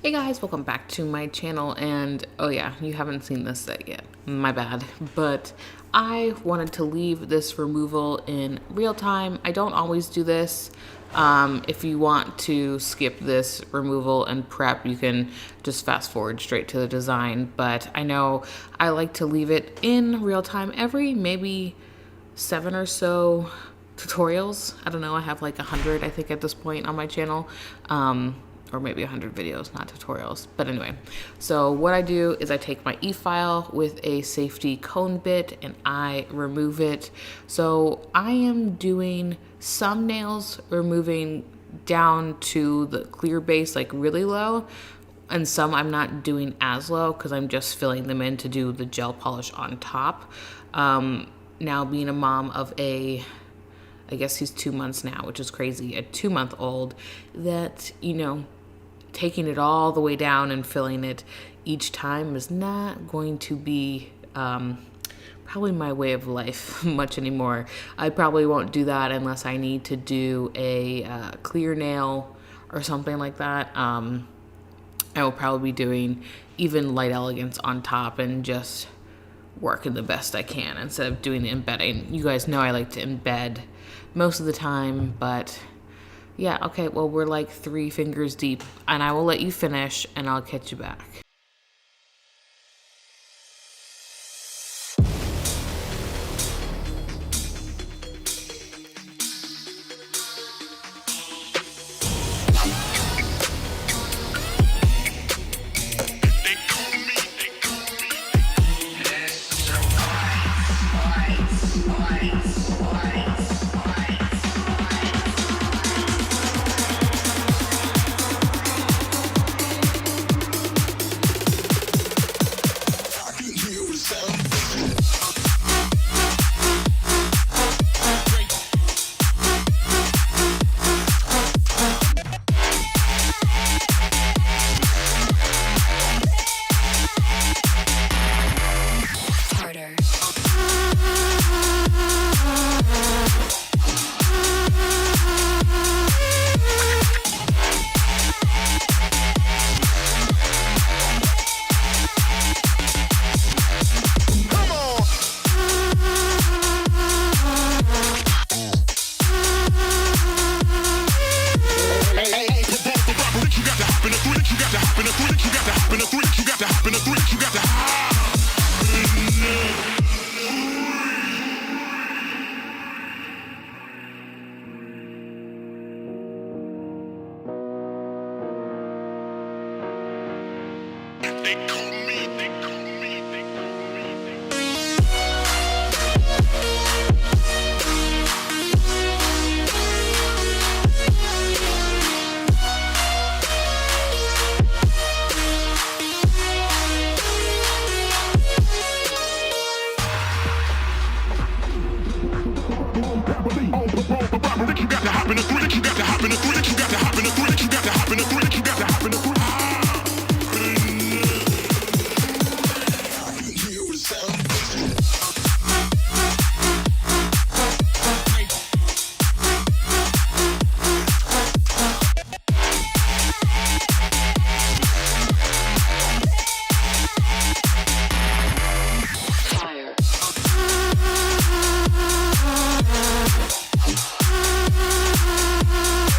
Hey guys, welcome back to my channel, and oh yeah, you haven't seen this set yet, my bad, but I wanted to leave this removal in real time. I don't always do this. If you want to skip this removal and prep, you can just fast forward straight to the design, but I know I like to leave it in real time every maybe 7 or so tutorials. I don't know, I have like 100 I think at this point on my channel. Or maybe 100 videos, not tutorials. But anyway, so what I do is I take my e-file with a safety cone bit and I remove it. So I am doing some nails removing down to the clear base, like really low, and some I'm not doing as low because I'm just filling them in to do the gel polish on top. Now being a mom of I guess he's 2 months now, which is crazy, a 2-month-old, that, taking it all the way down and filling it each time is not going to be probably my way of life much anymore. I probably won't do that unless I need to do a clear nail or something like that. I will probably be doing even light elegance on top and just working the best I can instead of doing the embedding. You guys know I like to embed most of the time, but yeah, okay, well, we're like 3 fingers deep, and I will let you finish, and I'll catch you back.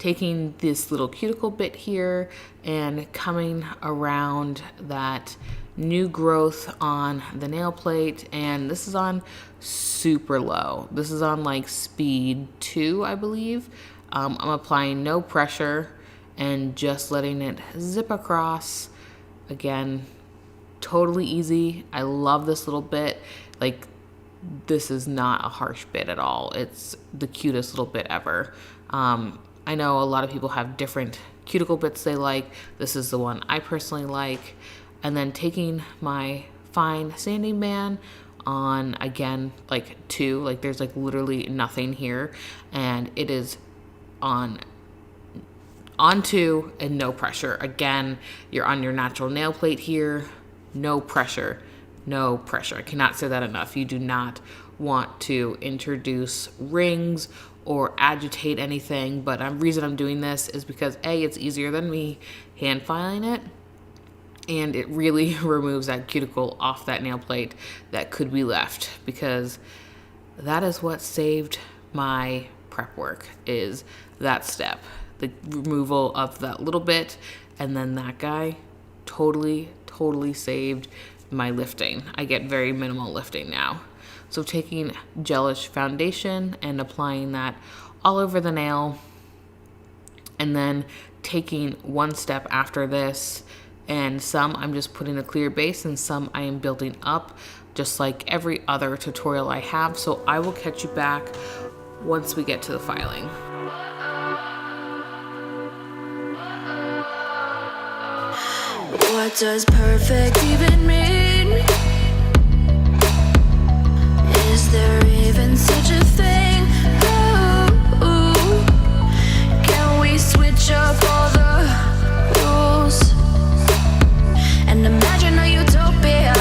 Taking this little cuticle bit here and coming around that new growth on the nail plate, and this is on super low. This is on like speed 2, I believe. I'm applying no pressure and just letting it zip across. Again, totally easy. I love this little bit. Like, this is not a harsh bit at all. It's the cutest little bit ever. I know a lot of people have different cuticle bits they like. This is the one I personally like. And then taking my fine sanding band on, again, like 2, like there's like literally nothing here. And it is on 2 and no pressure. Again, you're on your natural nail plate here. No pressure, no pressure. I cannot say that enough. You do not want to introduce rings or agitate anything, but the reason I'm doing this is because A, it's easier than me hand filing it, and it really removes that cuticle off that nail plate that could be left, because that is what saved my prep work, is that step, the removal of that little bit. And then that guy totally saved my lifting. I get very minimal lifting now. So taking gelish foundation and applying that all over the nail, and then taking one step after this, and some I'm just putting a clear base, and some I am building up, just like every other tutorial I have. So I will catch you back once we get to the filing. What does perfect even mean? Is there even such a thing? Ooh, can we switch up all the rules and imagine a utopia?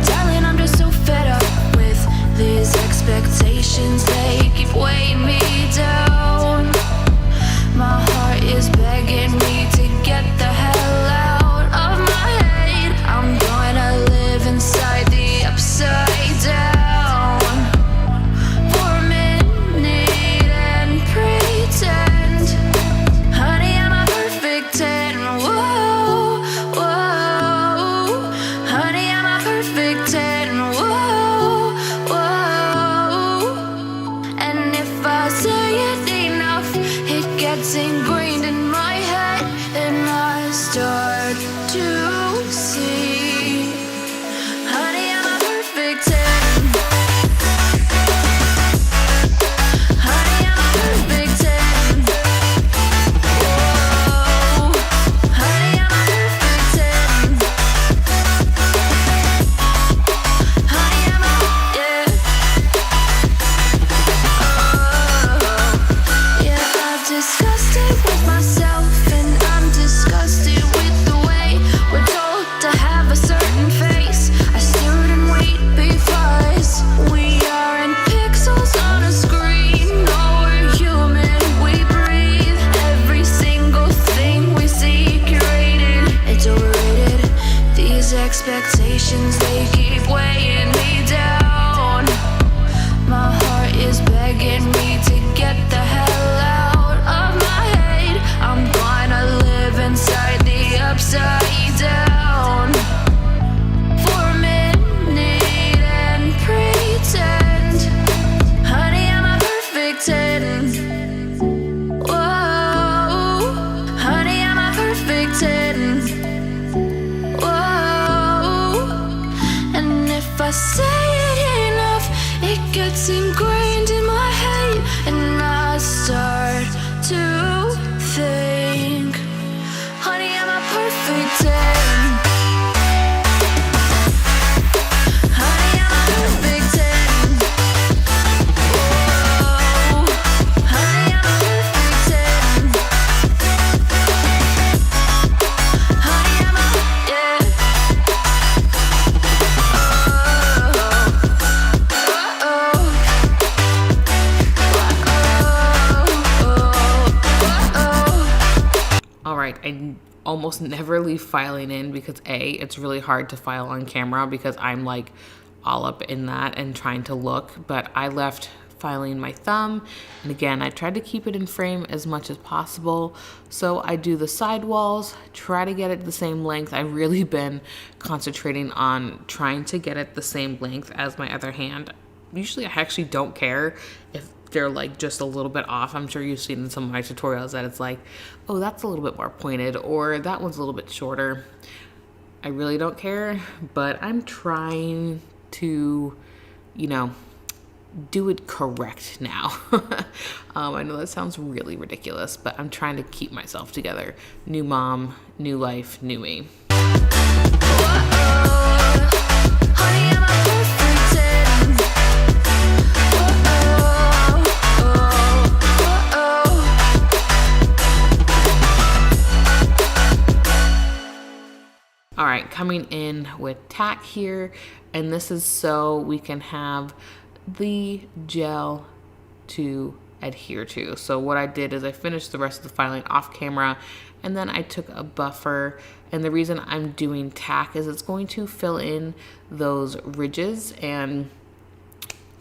Darling, I'm just so fed up with these expectations. They keep weighing me down. My heart is begging me to get the hell out of my head. I'm gonna live inside the upside down for a minute and pretend, honey, I'm a perfect 10. Whoa, whoa, honey, I'm a perfect 10. Whoa, whoa, and if I say it enough, it gets ingrained in my head, and I start to see, honey, I'm a perfect 10. Honey, I'm a perfect 10. Whoa, honey, I'm a perfect 10. Honey, I'm a, yeah. Oh, yeah, I've discussed it with myself, and I'm disgusted with the way we're told to have a certain face. I stood and wait because we aren't pixels on a screen. No, we're human, we breathe. Every single thing we see curated, it's overrated. These expectations, they keep weighing me down. My heart is begging me to get the hell out of my head. I'm gonna live inside the upside down for a minute and pretend, honey, I'm a perfect 10. Whoa, honey, I'm a perfect 10. Whoa, and if I say it enough, it gets ingrained in my head, and I start to think, honey, I'm a perfect 10. Honey, I'm a perfect 10. Whoa, honey, I'm a perfect 10. Honey, I'm a, yeah. All right, I almost never leave filing in because A, it's really hard to file on camera because I'm like all up in that and trying to look, but I left filing my thumb, and again, I tried to keep it in frame as much as possible. So I do the side walls, try to get it the same length. I've really been concentrating on trying to get it the same length as my other hand. Usually I actually don't care if they're like just a little bit off. I'm sure you've seen in some of my tutorials that it's like, oh, that's a little bit more pointed, or that one's a little bit shorter. I really don't care, but I'm trying to, you know, do it correct now. I know that sounds really ridiculous, but I'm trying to keep myself together. New mom, new life, new me. All right, coming in with tack here, and this is so we can have the gel to adhere to. So what I did is I finished the rest of the filing off camera, and then I took a buffer, and the reason I'm doing tack is it's going to fill in those ridges and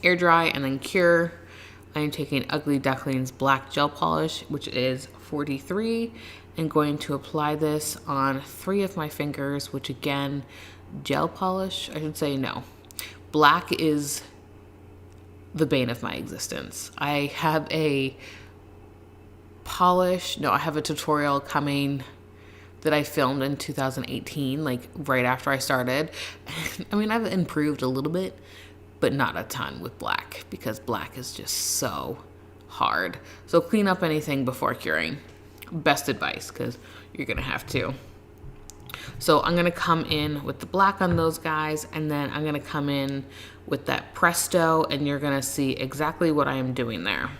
air dry and then cure. I'm taking Ugly Duckling's black gel polish, which is 43, and going to apply this on 3 of my fingers, which again, gel polish, I should say no. Black is the bane of my existence. I have a tutorial coming that I filmed in 2018, like right after I started. I mean, I've improved a little bit, but not a ton with black, because black is just so hard. So clean up anything before curing. Best advice, because you're gonna have to. So I'm gonna come in with the black on those guys, and then I'm gonna come in with that Presto, and you're gonna see exactly what I am doing there.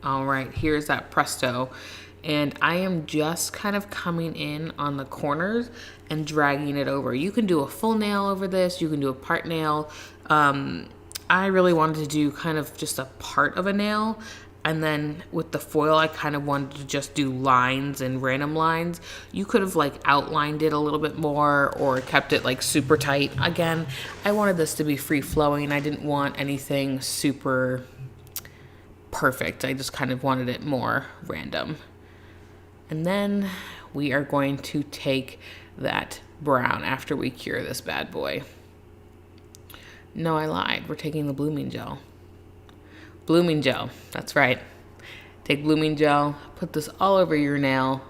All right, here's that Presto, and I am just kind of coming in on the corners and dragging it over. You can do a full nail over this, you can do a part nail. I really wanted to do kind of just a part of a nail, and then with the foil I kind of wanted to just do lines and random lines. You could have like outlined it a little bit more or kept it like super tight. Again, I wanted this to be free flowing. I didn't want anything super perfect. I just kind of wanted it more random. And then we are going to take that brown after we cure this bad boy. No, I lied. We're taking the blooming gel. Blooming gel, that's right. Take blooming gel, put this all over your nail.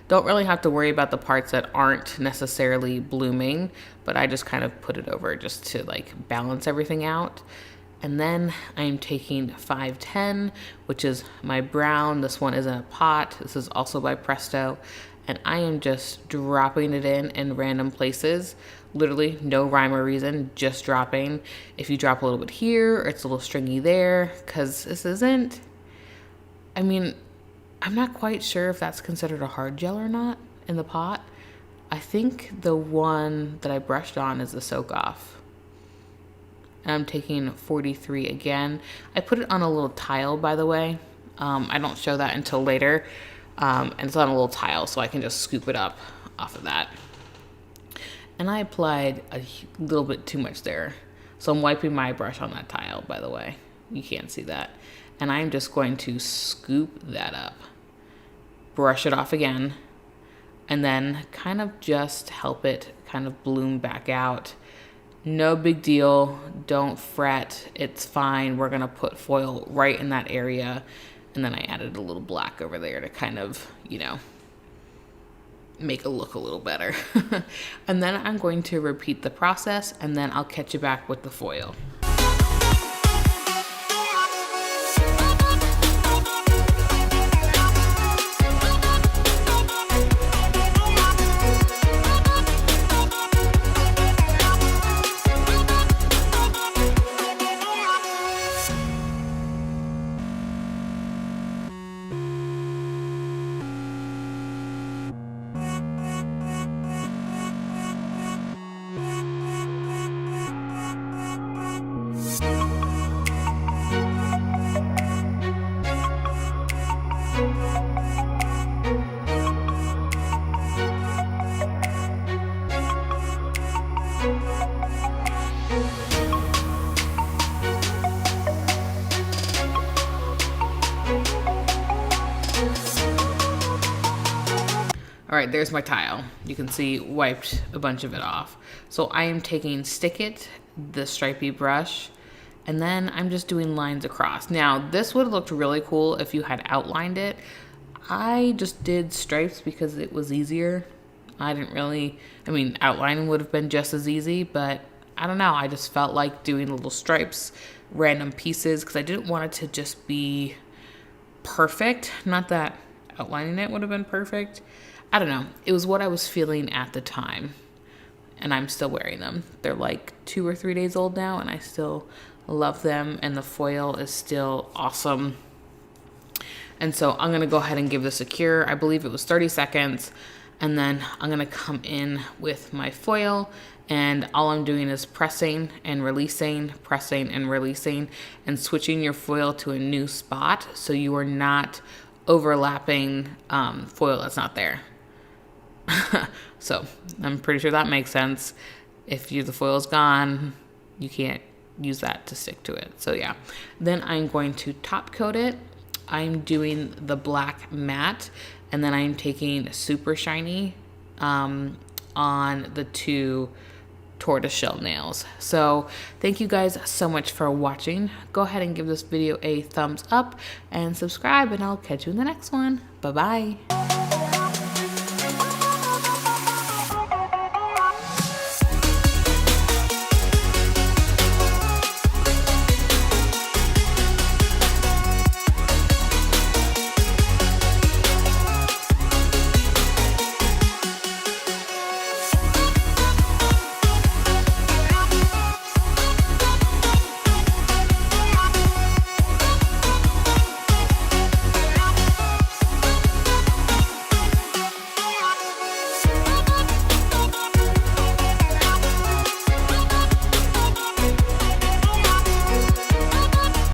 Don't really have to worry about the parts that aren't necessarily blooming, but I just kind of put it over just to like balance everything out. And then I'm taking 510, which is my brown. This one is in a pot. This is also by Presto. And I am just dropping it in random places. Literally no rhyme or reason, just dropping. If you drop a little bit here, it's a little stringy there, because this isn't, I mean, I'm not quite sure if that's considered a hard gel or not in the pot. I think the one that I brushed on is the soak off. And I'm taking 43 again. I put it on a little tile, by the way. I don't show that until later. And it's on a little tile, so I can just scoop it up off of that. And I applied a little bit too much there. So I'm wiping my brush on that tile, by the way. You can't see that. And I'm just going to scoop that up. Brush it off again. And then kind of just help it kind of bloom back out. No big deal. Don't fret. It's fine. We're going to put foil right in that area. And then I added a little black over there to kind of, you know, make it look a little better. And then I'm going to repeat the process, and then I'll catch you back with the foil. All right, there's my tile. You can see wiped a bunch of it off. So I am taking Stick It, the stripey brush, and then I'm just doing lines across. Now, this would have looked really cool if you had outlined it. I just did stripes because it was easier. I didn't really, outlining would have been just as easy, but I don't know. I just felt like doing little stripes, random pieces, because I didn't want it to just be perfect. Not that outlining it would have been perfect. I don't know. It was what I was feeling at the time. And I'm still wearing them. They're like 2 or 3 days old now, and I still love them, and the foil is still awesome. And so I'm going to go ahead and give this a cure. I believe it was 30 seconds. And then I'm going to come in with my foil, and all I'm doing is pressing and releasing, and switching your foil to a new spot so you are not overlapping foil that's not there. So I'm pretty sure that makes sense. If the foil is gone, you can't use that to stick to it. So yeah, then I'm going to top coat it. I'm doing the black matte, and then I'm taking super shiny on the 2 tortoise shell nails. So thank you guys so much for watching. Go ahead and give this video a thumbs up and subscribe, and I'll catch you in the next one. Bye bye.